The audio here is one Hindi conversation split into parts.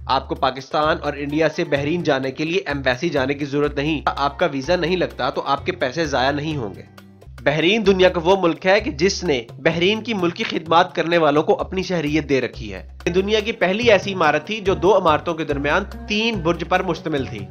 आपको पाकिस्तान और इंडिया से बहरीन जाने के लिए एम्बेसी जाने की जरूरत नहीं। आपका वीजा नहीं लगता तो आपके पैसे जाया नहीं होंगे। बहरीन दुनिया का वो मुल्क है कि जिसने बहरीन की मुल्की खिदमत करने वालों को अपनी शहरियत दे रखी है। ये दुनिया की पहली ऐसी इमारत थी जो 2 इमारतों के दरमियान 3 बुर्ज पर मुश्तमिल थी।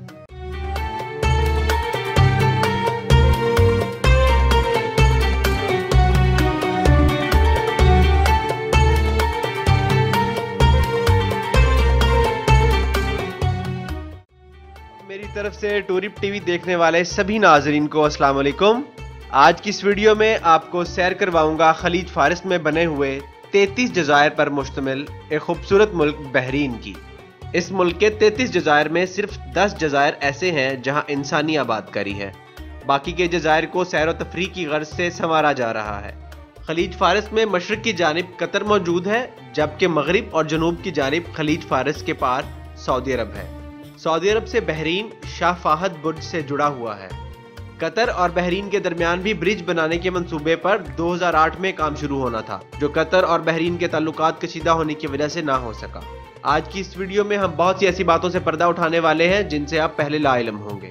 मेरी तरफ से टूरिप टीवी देखने वाले सभी नाजरीन को अस्सलाम वालेकुम। आज की इस वीडियो में आपको सैर करवाऊंगा खलीज फारिस में बने हुए 33 जज़ायर पर मुश्तमिल एक खूबसूरत मुल्क बहरीन की। इस मुल्क के 33 जज़ायर में सिर्फ 10 जज़ायर ऐसे हैं जहां इंसानी आबादकारी है। बाकी के जज़ायर को सैर व तफरीह की गर्ज से संवारा जा रहा है। खलीज फारिस में मशरक की जानिब कतर मौजूद है, जबकि मगरिब और जनूब की जानिब खलीज फारिस के पार सऊदी अरब है। सऊदी अरब से बहरीन शाह फाहद बुर्ज से जुड़ा हुआ है। कतर और बहरीन के दरमियान भी ब्रिज बनाने के मंसूबे पर 2008 में काम शुरू होना था, जो कतर और बहरीन के ताल्लुकात कशीदा होने की वजह से ना हो सका। आज की इस वीडियो में हम बहुत सी ऐसी बातों से पर्दा उठाने वाले हैं जिनसे आप पहले लाइलम होंगे।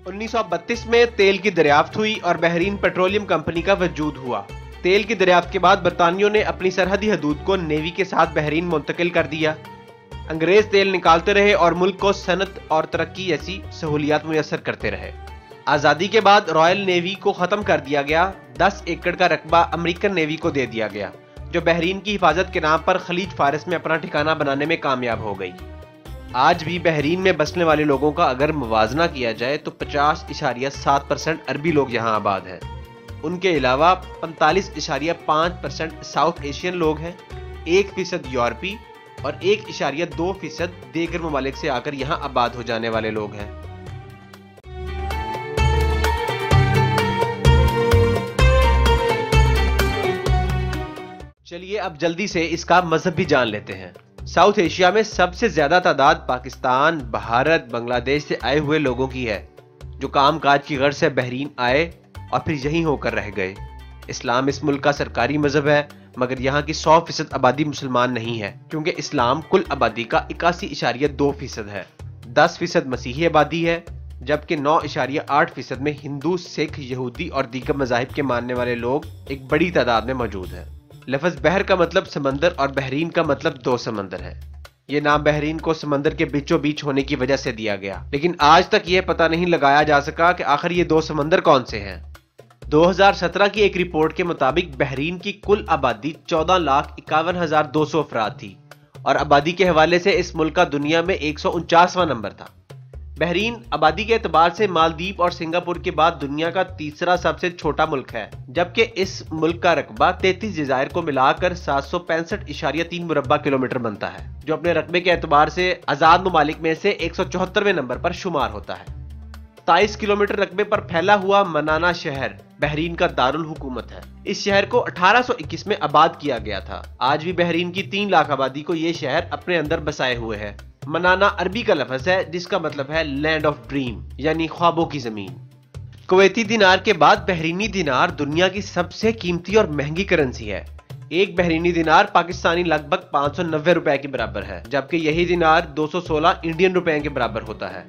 1932 में तेल की दरियाफ्त हुई और बहरीन पेट्रोलियम कंपनी का वजूद हुआ। तेल की दरियाफ्त के बाद बरतानियों ने अपनी सरहदी हदूद को नेवी के साथ बहरीन मुंतकिल कर दिया। अंग्रेज तेल निकालते रहे और मुल्क को सनत और तरक्की जैसी सहूलियात मुयस्सर करते रहे। आज़ादी के बाद रॉयल नेवी को ख़त्म कर दिया गया। 10 एकड़ का रकबा अमेरिकन नेवी को दे दिया गया, जो बहरीन की हिफाजत के नाम पर खलीज फारिस में अपना ठिकाना बनाने में कामयाब हो गई। आज भी बहरीन में बसने वाले लोगों का अगर मुवाजना किया जाए तो 50.7% अरबी लोग यहाँ आबाद हैं। उनके अलावा 45.5% साउथ एशियन लोग हैं, 1% यूरोपी और 1.2% दीगर ममालिक से आकर यहाँ आबाद हो जाने वाले लोग हैं। चलिए अब जल्दी से इसका मजहब भी जान लेते हैं। साउथ एशिया में सबसे ज्यादा तादाद पाकिस्तान, भारत, बांग्लादेश से आए हुए लोगों की है, जो कामकाज की गर्ज से बहरीन आए और फिर यहीं होकर रह गए। इस्लाम इस मुल्क का सरकारी मजहब है, मगर यहाँ की 100% आबादी मुसलमान नहीं है, क्योंकि इस्लाम कुल आबादी का 81.2% है। 10% मसीही आबादी है, जबकि 9.8% में हिंदू, सिख, यहूदी और दीगर मज़ाहिब के मानने वाले लोग एक बड़ी तादाद में मौजूद हैं। लफ्ज़ बहर का मतलब समंदर और बहरीन का मतलब 2 समंदर है। ये नाम बहरीन को समंदर के बीचों बीच होने की वजह से दिया गया, लेकिन आज तक ये पता नहीं लगाया जा सका कि आखिर ये 2 समंदर कौन से हैं। 2017 की एक रिपोर्ट के मुताबिक बहरीन की कुल आबादी 14,51,200 अफराद थी और आबादी के हवाले से इस मुल्क का दुनिया में 149वां नंबर था। बहरीन आबादी के एतबार से मालदीव और सिंगापुर के बाद दुनिया का तीसरा सबसे छोटा मुल्क है, जबकि इस मुल्क का रकबा 33 जज़ायर को मिलाकर 765.3 मुरब्बा किलोमीटर बनता है, जो अपने रकबे के एतबार से आजाद ममालिक में से 174वें नंबर पर शुमार होता है। 27 किलोमीटर रकबे पर फैला हुआ मनाना शहर बहरीन का दारुल हुकूमत है। इस शहर को 1821 में आबाद किया गया था। आज भी बहरीन की 3 लाख आबादी को ये शहर अपने अंदर बसाए हुए है। मनाना अरबी का लफ्ज है, जिसका मतलब है लैंड ऑफ ड्रीम, यानी ख्वाबों की जमीन। कुवैती दिनार के बाद बहरीनी दिनार दुनिया की सबसे कीमती और महंगी करेंसी है। एक बहरीनी दिनार पाकिस्तानी लगभग 590 रुपए के बराबर है, जबकि यही दिनार 216 इंडियन रुपए के बराबर होता है।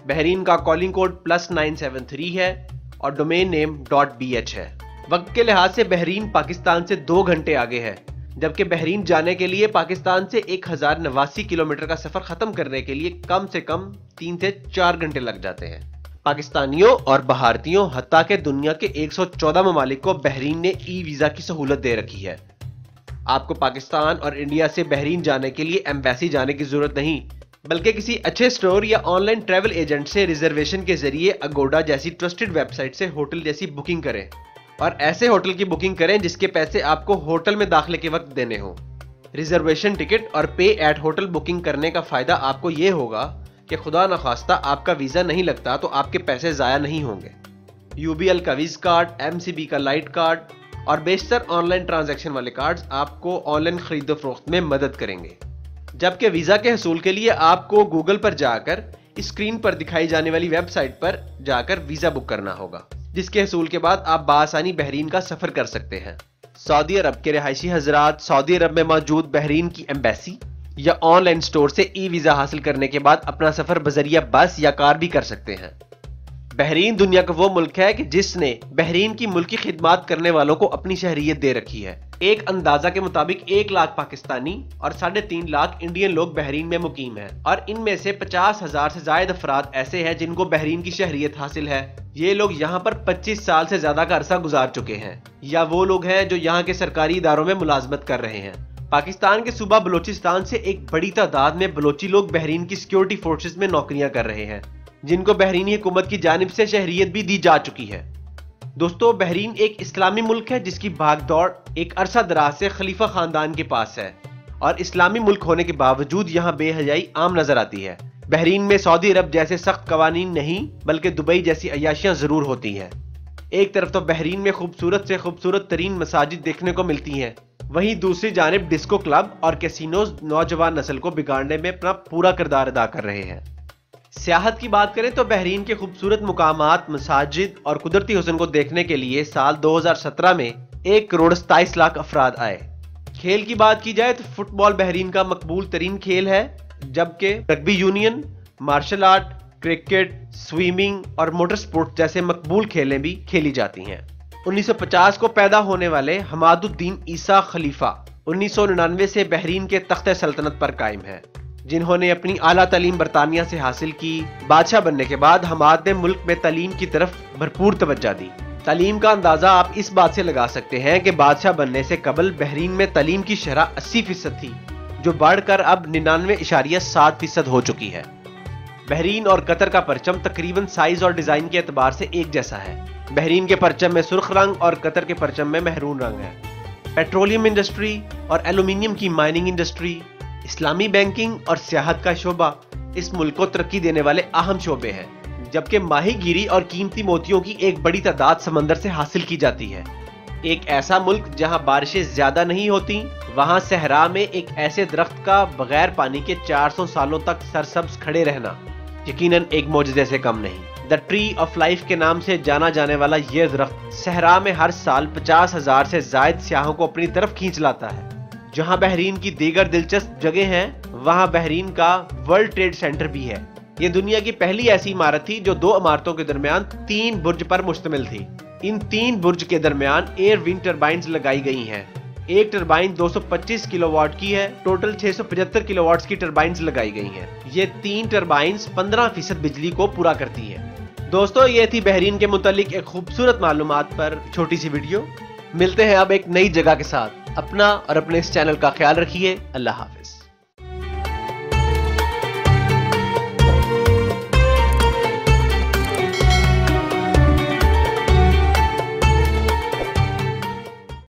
बहरीन का कॉलिंग कोड +973 है और डोमेन नेम .bh है। वक्त के लिहाज से बहरीन पाकिस्तान से 2 घंटे आगे है, जबकि बहरीन जाने के लिए पाकिस्तान से 1089 किलोमीटर का सफर खत्म करने के लिए कम से कम 3 से 4 घंटे लग जाते हैं। पाकिस्तानियों और भारतीयों हत्ता के दुनिया के 114 ममालिक को बहरीन ने ई वीजा की सहूलत दे रखी है। आपको पाकिस्तान और इंडिया से बहरीन जाने के लिए एम्बेसी जाने की जरूरत नहीं, बल्कि किसी अच्छे स्टोर या ऑनलाइन ट्रैवल एजेंट से रिजर्वेशन के जरिए अगोडा जैसी ट्रस्टेड वेबसाइट से होटल जैसी बुकिंग करें, और ऐसे होटल की बुकिंग करें जिसके पैसे आपको होटल में दाखिले के वक्त देने हो। रिजर्वेशन टिकट और पे एट होटल बुकिंग करने का फायदा आपको ये होगा कि खुदा न खास्ता आपका वीजा नहीं लगता तो आपके पैसे जाया नहीं होंगे। यूबीएल का वीज कार्ड, एमसीबी का लाइट कार्ड और बेशतर ऑनलाइन ट्रांजैक्शन वाले कार्ड्स आपको ऑनलाइन खरीदो फरोख्त में मदद करेंगे। जबकि वीजा के हसूल के लिए आपको गूगल पर जाकर स्क्रीन पर दिखाई जाने वाली वेबसाइट पर जाकर वीजा बुक करना होगा, जिसके हसूल के बाद आप बासानी बहरीन का सफर कर सकते हैं। सऊदी अरब के रिहायशी हजरात सऊदी अरब में मौजूद बहरीन की एम्बेसी या ऑनलाइन स्टोर से ई वीजा हासिल करने के बाद अपना सफर बजरिया बस या कार भी कर सकते हैं। बहरीन दुनिया का वो मुल्क है कि जिसने बहरीन की मुल्की खिदमात करने वालों को अपनी शहरियत दे रखी है। एक अंदाजा के मुताबिक 1 लाख पाकिस्तानी और 3.5 लाख इंडियन लोग बहरीन में मुकीम हैं और इनमें से 50,000 से ज्यादा अफराद ऐसे हैं जिनको बहरीन की शहरियत हासिल है। ये लोग यहाँ पर 25 साल से ज्यादा का अरसा गुजार चुके हैं या वो लोग हैं जो यहाँ के सरकारी इदारों में मुलाजमत कर रहे हैं। पाकिस्तान के सूबा बलोचिस्तान से एक बड़ी तादाद में बलोची लोग बहरीन की सिक्योरिटी फोर्सेस में नौकरियां कर रहे हैं, जिनको बहरीनी हुकूमत की जानिब से शहरियत भी दी जा चुकी है। दोस्तों, बहरीन एक इस्लामी मुल्क है जिसकी भागदौड़ एक अरसा दराज से खलीफा खानदान के पास है और इस्लामी मुल्क होने के बावजूद यहाँ बेहयाई आम नजर आती है। बहरीन में सऊदी अरब जैसे सख्त कवानीन नहीं बल्कि दुबई जैसी अय्याशियां जरूर होती हैं। एक तरफ तो बहरीन में खूबसूरत से खूबसूरत तरीन मसाजिद देखने को मिलती हैं, वहीं दूसरी जानिब डिस्को क्लब और कैसीनोज नौजवान नस्ल को बिगाड़ने में अपना पूरा किरदार अदा कर रहे हैं। सियाहत की बात करें तो बहरीन के खूबसूरत मुकामात, मसाजिद और कुदरती हुस्न को देखने के लिए साल 2017 में 1,27,00,000 अफराद आए। खेल की बात की जाए तो फुटबॉल बहरीन का मकबूल तरीन खेल है, जबकि rugby union, martial art, cricket, swimming और मोटर स्पोर्ट्स जैसे मकबूल खेलें भी खेली जाती हैं। 1950 को पैदा होने वाले हमादुद्दीन ईसा खलीफा 1999 से बहरीन के तख्ते सल्तनत पर कायम है, जिन्होंने अपनी आला तालीम बरतानिया से हासिल की। बादशाह बनने के बाद हमाद ने मुल्क में तालीम की तरफ भरपूर तवज्जो दी। तालीम का अंदाजा आप इस बात से लगा सकते हैं कि बादशाह बनने से कबल बहरीन में तालीम की शरह 80% थी, जो बढ़कर अब 99.7% हो चुकी है। बहरीन और कतर का परचम तकरीबन साइज और डिजाइन के एतबार से एक जैसा है। बहरीन के परचम में सुर्ख रंग और कतर के परचम में महरून रंग है। पेट्रोलियम इंडस्ट्री और एल्यूमिनियम की माइनिंग इंडस्ट्री, इस्लामी बैंकिंग और सियाहत का शोबा इस मुल्क को तरक्की देने वाले अहम शोबे हैं, जबकि माहीगीरी और कीमती मोतियों की एक बड़ी तादाद समंदर से हासिल की जाती है। एक ऐसा मुल्क जहां बारिशें ज्यादा नहीं होती, वहां सहरा में एक ऐसे दरख्त का बगैर पानी के 400 सालों तक सरसब्ज खड़े रहना यकीनन एक मौजज़े से कम नहीं। द ट्री ऑफ लाइफ के नाम से जाना जाने वाला यह दरख्त सहरा में हर साल 50,000 से ज्यादा सियाहों को अपनी तरफ खींच लाता है। जहां बहरीन की दीगर दिलचस्प जगह हैं, वहां बहरीन का वर्ल्ड ट्रेड सेंटर भी है। यह दुनिया की पहली ऐसी इमारत थी जो 2 इमारतों के दरमियान 3 बुर्ज पर मुश्तमिल थी। इन 3 बुर्ज के दरमियान एयर विंड टर्बाइन्स लगाई गई हैं। एक टर्बाइन 225 किलोवाट की है, टोटल 675 किलोवाट की टर्बाइन्स लगाई गई हैं। ये 3 टर्बाइन्स 15% बिजली को पूरा करती हैं। दोस्तों, ये थी बहरीन के मुतालिक एक खूबसूरत मालूमात पर छोटी सी वीडियो। मिलते हैं अब एक नई जगह के साथ। अपना और अपने इस चैनल का ख्याल रखिए। अल्लाह हाफिज।